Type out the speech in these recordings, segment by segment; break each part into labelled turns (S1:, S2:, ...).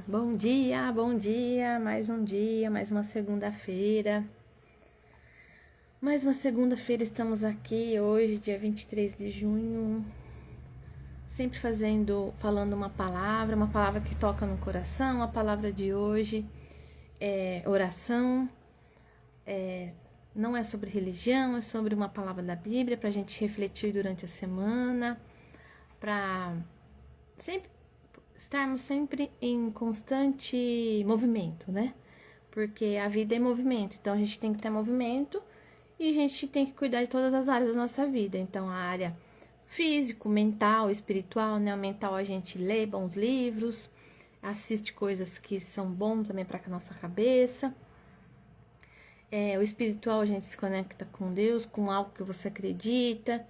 S1: Bom dia, mais um dia, mais uma segunda-feira. Mais uma segunda-feira estamos aqui hoje, dia 23 de junho, sempre falando uma palavra que toca no coração. A palavra de hoje é oração, não é sobre religião, é sobre uma palavra da Bíblia para a gente refletir durante a semana, para estarmos sempre em constante movimento, né? Porque a vida é movimento, então a gente tem que ter movimento e a gente tem que cuidar de todas as áreas da nossa vida. Então, a área físico, mental, espiritual, né? O mental a gente lê bons livros, assiste coisas que são bons também para a nossa cabeça. O espiritual a gente se conecta com Deus, com algo que você acredita.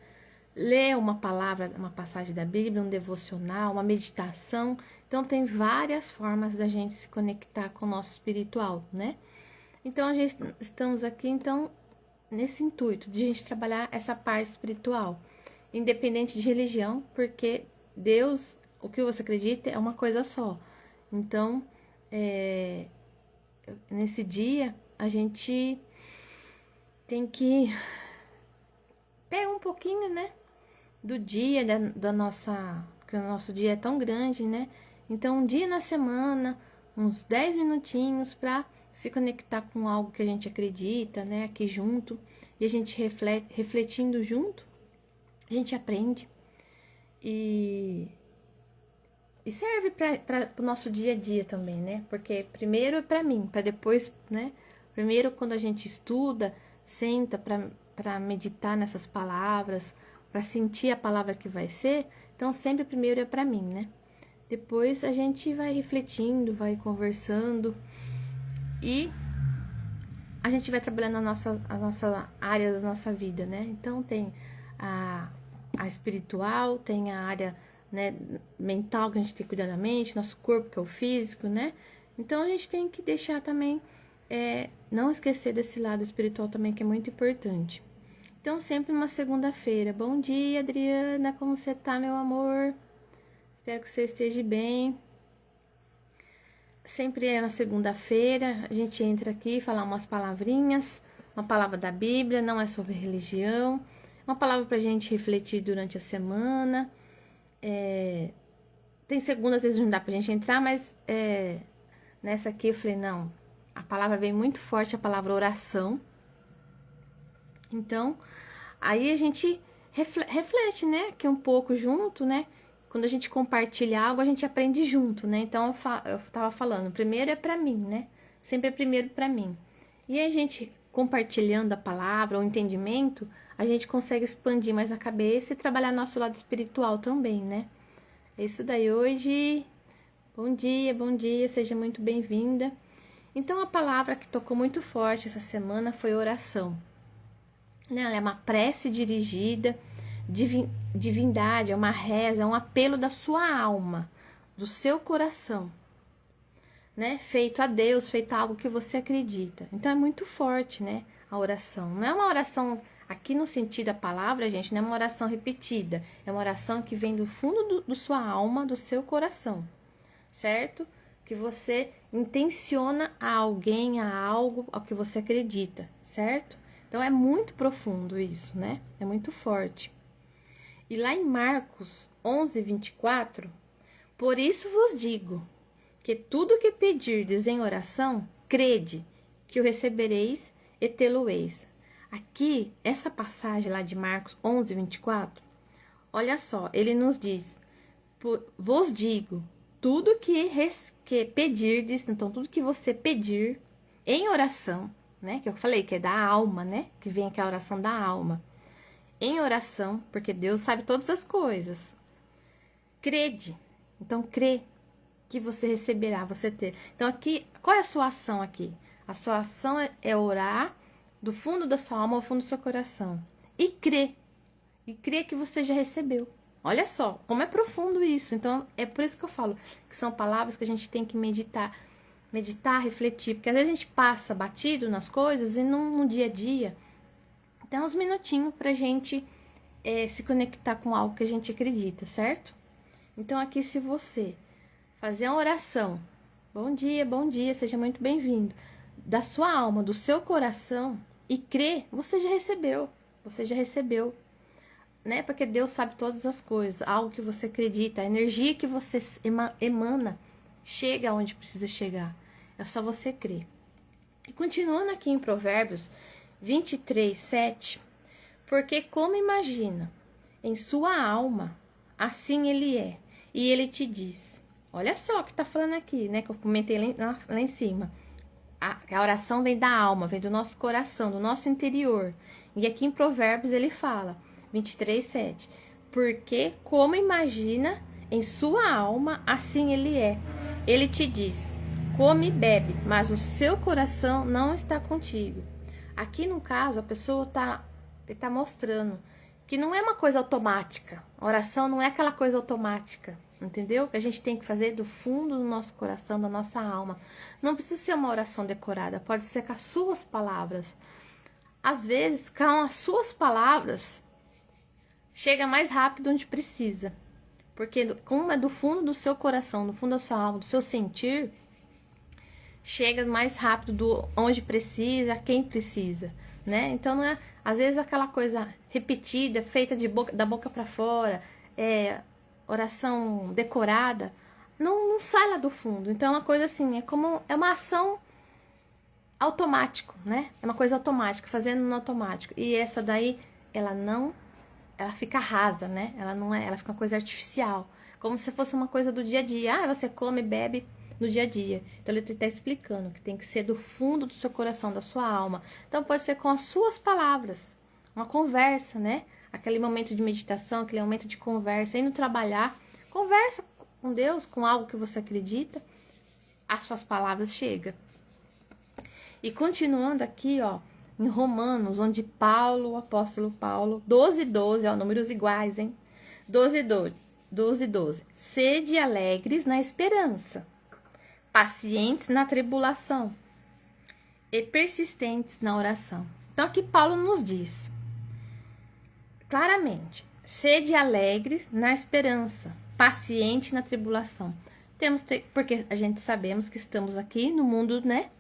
S1: Lê uma palavra, uma passagem da Bíblia, um devocional, uma meditação. Então, tem várias formas da gente se conectar com o nosso espiritual, né? Então, estamos aqui, então, nesse intuito de a gente trabalhar essa parte espiritual, independente de religião, porque Deus, o que você acredita, é uma coisa só. Então, nesse dia, a gente tem que pegar um pouquinho, né? Do dia, da nossa... Porque o nosso dia é tão grande, né? Então, um dia na semana, uns 10 minutinhos para se conectar com algo que a gente acredita, né? Aqui junto. E a gente refletindo junto, a gente aprende. E serve para o nosso dia a dia também, né? Porque primeiro é para mim, para depois, né? Primeiro, quando a gente estuda, senta para meditar nessas palavras, para sentir a palavra que vai ser, então sempre primeiro é para mim, né? Depois a gente vai refletindo, vai conversando e a gente vai trabalhando a nossa área da nossa vida, né? Então tem a espiritual, tem a área, né, mental, que a gente tem que cuidar da mente, nosso corpo, que é o físico, né? Então a gente tem que deixar também, não esquecer desse lado espiritual também, que é muito importante. Então, sempre uma segunda-feira. Bom dia, Adriana, como você tá, meu amor? Espero que você esteja bem. Sempre é na segunda-feira, a gente entra aqui, falar umas palavrinhas, uma palavra da Bíblia, não é sobre religião, uma palavra pra gente refletir durante a semana. Tem segunda, às vezes não dá pra gente entrar, mas nessa aqui eu falei, não, a palavra vem muito forte, a palavra oração. Então, aí a gente reflete, né, que um pouco junto, né? Quando a gente compartilha algo, a gente aprende junto, né? Então, eu tava falando, primeiro é pra mim, né? Sempre é primeiro pra mim. E a gente, compartilhando a palavra, o entendimento, a gente consegue expandir mais a cabeça e trabalhar nosso lado espiritual também, né? É isso daí hoje. Bom dia, seja muito bem-vinda. Então, a palavra que tocou muito forte essa semana foi oração. Ela é uma prece dirigida, divindade, é uma reza, é um apelo da sua alma, do seu coração, né? Feito a Deus, feito a algo que você acredita. Então é muito forte, né? A oração. Não é uma oração, aqui no sentido da palavra, gente, não é uma oração repetida. É uma oração que vem do fundo do sua alma, do seu coração, certo? Que você intenciona a alguém, a algo, ao que você acredita, certo? Então, é muito profundo isso, né? É muito forte. E lá em Marcos 11, 24, por isso vos digo, que tudo que pedirdes em oração, crede, que o recebereis e tê-lo-eis. Aqui, essa passagem lá de Marcos 11, 24, olha só, ele nos diz, vos digo, tudo que pedirdes, então tudo que você pedir em oração, né? Que eu falei que é da alma, né? Que vem aqui a oração da alma. Em oração, porque Deus sabe todas as coisas. Crede. Então, crê que você receberá, você ter. Então, aqui, qual é a sua ação aqui? A sua ação é orar do fundo da sua alma ao fundo do seu coração. E crê. E crê que você já recebeu. Olha só, como é profundo isso. Então, é por isso que eu falo que são palavras que a gente tem que meditar, refletir, porque às vezes a gente passa batido nas coisas e no dia a dia dá uns minutinhos pra gente se conectar com algo que a gente acredita, certo? Então aqui, se você fazer uma oração bom dia, seja muito bem-vindo. Da sua alma, do seu coração e crer, você já recebeu, né? Porque Deus sabe todas as coisas, algo que você acredita, a energia que você emana chega onde precisa chegar. É só você crer. E continuando aqui em Provérbios 23, 7, porque como imagina em sua alma, assim ele é, e ele te diz. Olha só o que tá falando aqui, né? Que eu comentei lá em cima. A oração vem da alma, vem do nosso coração, do nosso interior. E aqui em Provérbios ele fala, 23, 7. Porque como imagina em sua alma, assim ele é. Ele te diz, come e bebe, mas o seu coração não está contigo. Aqui no caso, a pessoa tá mostrando que não é uma coisa automática. A oração não é aquela coisa automática. Entendeu? Que a gente tem que fazer do fundo do nosso coração, da nossa alma. Não precisa ser uma oração decorada, pode ser com as suas palavras. Às vezes, com as suas palavras, chega mais rápido onde precisa. Porque como é do fundo do seu coração, do fundo da sua alma, do seu sentir, chega mais rápido do onde precisa, quem precisa, né? Então, não é, às vezes, aquela coisa repetida, feita da boca para fora, oração decorada, não sai lá do fundo. Então é uma coisa assim, é uma ação automático, né? É uma coisa automática, fazendo no automático. E essa daí, ela fica rasa, né? Ela fica uma coisa artificial, como se fosse uma coisa do dia a dia. Você come e bebe no dia a dia. Então ele está explicando que tem que ser do fundo do seu coração, da sua alma. Então pode ser com as suas palavras, uma conversa, né? Aquele momento de meditação, aquele momento de conversa, indo trabalhar, conversa com Deus, com algo que você acredita, as suas palavras chegam. E continuando aqui, ó, em Romanos, onde Paulo, o apóstolo Paulo, 12:12, ó, números iguais, hein? 12:12. Sede alegres na esperança, pacientes na tribulação e persistentes na oração. Então aqui Paulo nos diz claramente, sede alegres na esperança, paciente na tribulação. Porque a gente sabemos que estamos aqui no mundo, né,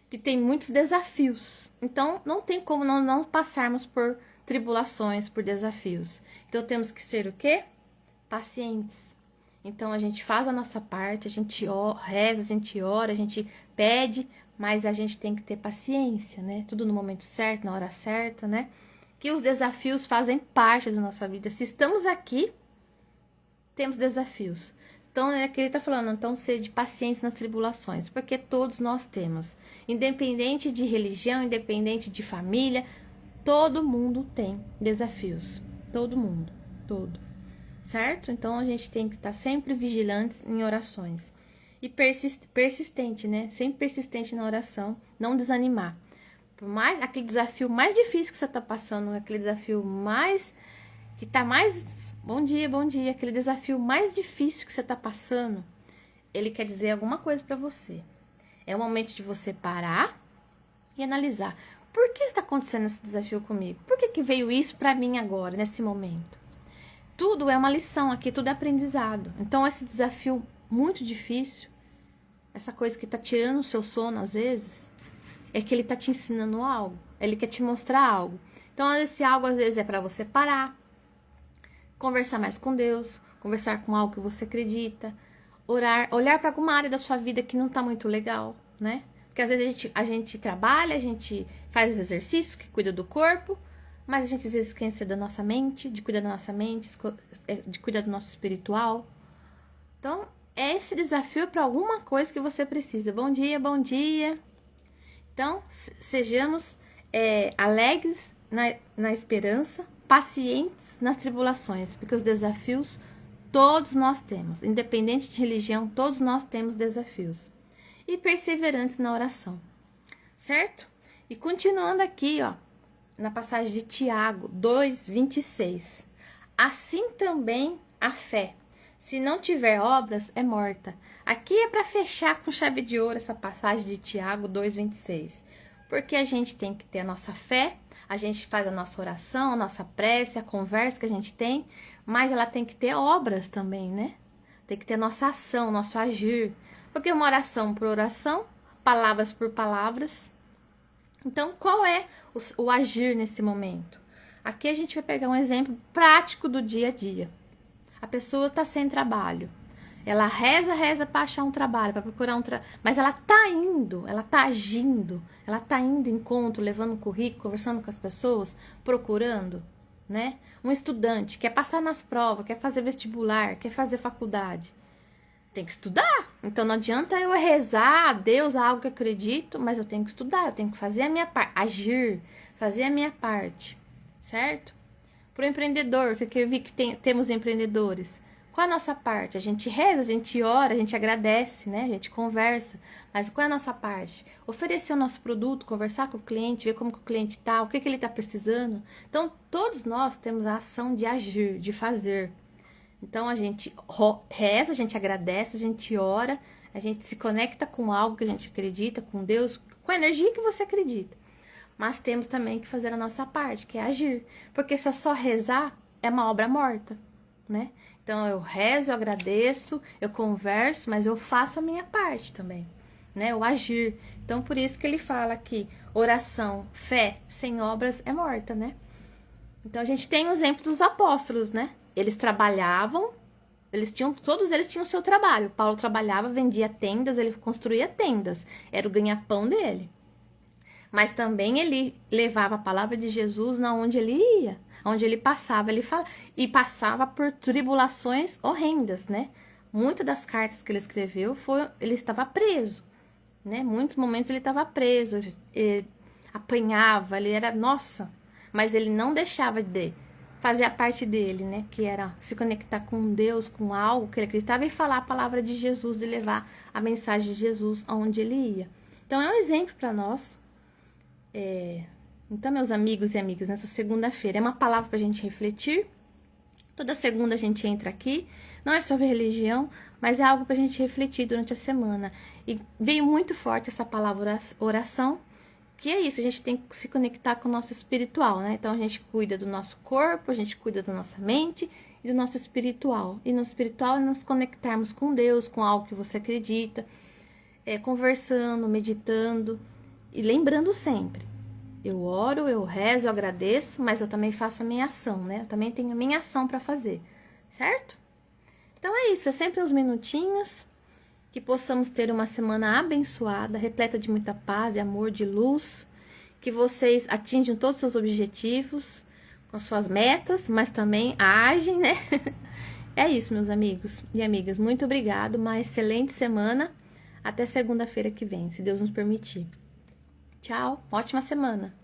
S1: que tem muitos desafios. Então, não tem como não passarmos por tribulações, por desafios. Então, temos que ser o quê? Pacientes. Então, a gente faz a nossa parte, a gente reza, a gente ora, a gente pede, mas a gente tem que ter paciência, né? Tudo no momento certo, na hora certa, né? Que os desafios fazem parte da nossa vida. Se estamos aqui, temos desafios. Então, é que ele está falando, então, ser de paciência nas tribulações, porque todos nós temos. Independente de religião, independente de família, todo mundo tem desafios. Todo mundo, todo. Certo? Então, a gente tem que estar sempre vigilantes em orações. E persistente, né? Sempre persistente na oração, não desanimar. Por mais aquele desafio mais difícil que você está passando, aquele desafio mais que tá mais bom dia, aquele desafio mais difícil que você está passando, ele quer dizer alguma coisa para você. É o momento de você parar e analisar. Por que está acontecendo esse desafio comigo? Por que veio isso para mim agora, nesse momento? Tudo é uma lição aqui, tudo é aprendizado. Então, esse desafio muito difícil, essa coisa que está tirando o seu sono às vezes, é que ele está te ensinando algo. Ele quer te mostrar algo. Então, esse algo às vezes é para você parar, conversar mais com Deus, conversar com algo que você acredita, orar, olhar para alguma área da sua vida que não está muito legal, né? Porque às vezes a gente trabalha, a gente faz exercícios que cuida do corpo, mas a gente às vezes esquece da nossa mente, de cuidar da nossa mente, de cuidar do nosso espiritual. Então, esse desafio é para alguma coisa que você precisa. Bom dia, bom dia. Então, sejamos alegres na esperança, pacientes nas tribulações, porque os desafios todos nós temos, independente de religião, todos nós temos desafios. E perseverantes na oração, certo? E continuando aqui, ó, na passagem de Tiago 2:26. Assim também a fé, se não tiver obras, é morta. Aqui é para fechar com chave de ouro essa passagem de Tiago 2:26. Porque a gente tem que ter a nossa fé, a gente faz a nossa oração, a nossa prece, a conversa que a gente tem, mas ela tem que ter obras também, né? Tem que ter nossa ação, nosso agir. Porque uma oração por oração, palavras por palavras. Então, qual é o agir nesse momento? Aqui a gente vai pegar um exemplo prático do dia a dia. A pessoa está sem trabalho. Ela reza para achar um trabalho, para procurar um trabalho. Mas ela tá indo, ela tá agindo, ela tá indo em encontro, levando um currículo, conversando com as pessoas, procurando, né? Um estudante quer passar nas provas, quer fazer vestibular, quer fazer faculdade. Tem que estudar. Então não adianta eu rezar a Deus, a algo que eu acredito, mas eu tenho que estudar, eu tenho que fazer a minha parte, agir, fazer a minha parte, certo? Para o empreendedor, porque eu vi que temos empreendedores. Qual é a nossa parte? A gente reza, a gente ora, a gente agradece, né? A gente conversa. Mas qual é a nossa parte? Oferecer o nosso produto, conversar com o cliente, ver como que o cliente tá, o que ele tá precisando. Então, todos nós temos a ação de agir, de fazer. Então, a gente reza, a gente agradece, a gente ora, a gente se conecta com algo que a gente acredita, com Deus, com a energia que você acredita. Mas temos também que fazer a nossa parte, que é agir. Porque se eu só rezar, é uma obra morta, né? Então, eu rezo, eu agradeço, eu converso, mas eu faço a minha parte também, né? O agir. Então, por isso que ele fala que oração, fé, sem obras é morta, né? Então, a gente tem o exemplo dos apóstolos, né? Eles trabalhavam, todos eles tinham o seu trabalho. Paulo trabalhava, vendia tendas, ele construía tendas. Era o ganha-pão dele. Mas também ele levava a palavra de Jesus na onde ele ia. Onde ele passava, e passava por tribulações horrendas, né? Muitas das cartas que ele escreveu, ele estava preso, né? Muitos momentos ele estava preso, ele apanhava, ele era, nossa, mas ele não deixava de fazer a parte dele, né? Que era se conectar com Deus, com algo que ele acreditava e falar a palavra de Jesus, de levar a mensagem de Jesus aonde ele ia. Então, é um exemplo para nós. Então, meus amigos e amigas, nessa segunda-feira é uma palavra para a gente refletir. Toda segunda a gente entra aqui, não é sobre religião, mas é algo para a gente refletir durante a semana. E veio muito forte essa palavra oração, que é isso, a gente tem que se conectar com o nosso espiritual, né? Então, a gente cuida do nosso corpo, a gente cuida da nossa mente e do nosso espiritual. E no espiritual é nos conectarmos com Deus, com algo que você acredita, conversando, meditando e lembrando sempre. Eu oro, eu rezo, eu agradeço, mas eu também faço a minha ação, né? Eu também tenho a minha ação para fazer, certo? Então é isso, é sempre uns minutinhos, que possamos ter uma semana abençoada, repleta de muita paz, de amor, de luz, que vocês atinjam todos os seus objetivos, com as suas metas, mas também agem, né? É isso, meus amigos e amigas, muito obrigado, uma excelente semana, até segunda-feira que vem, se Deus nos permitir. Tchau, ótima semana!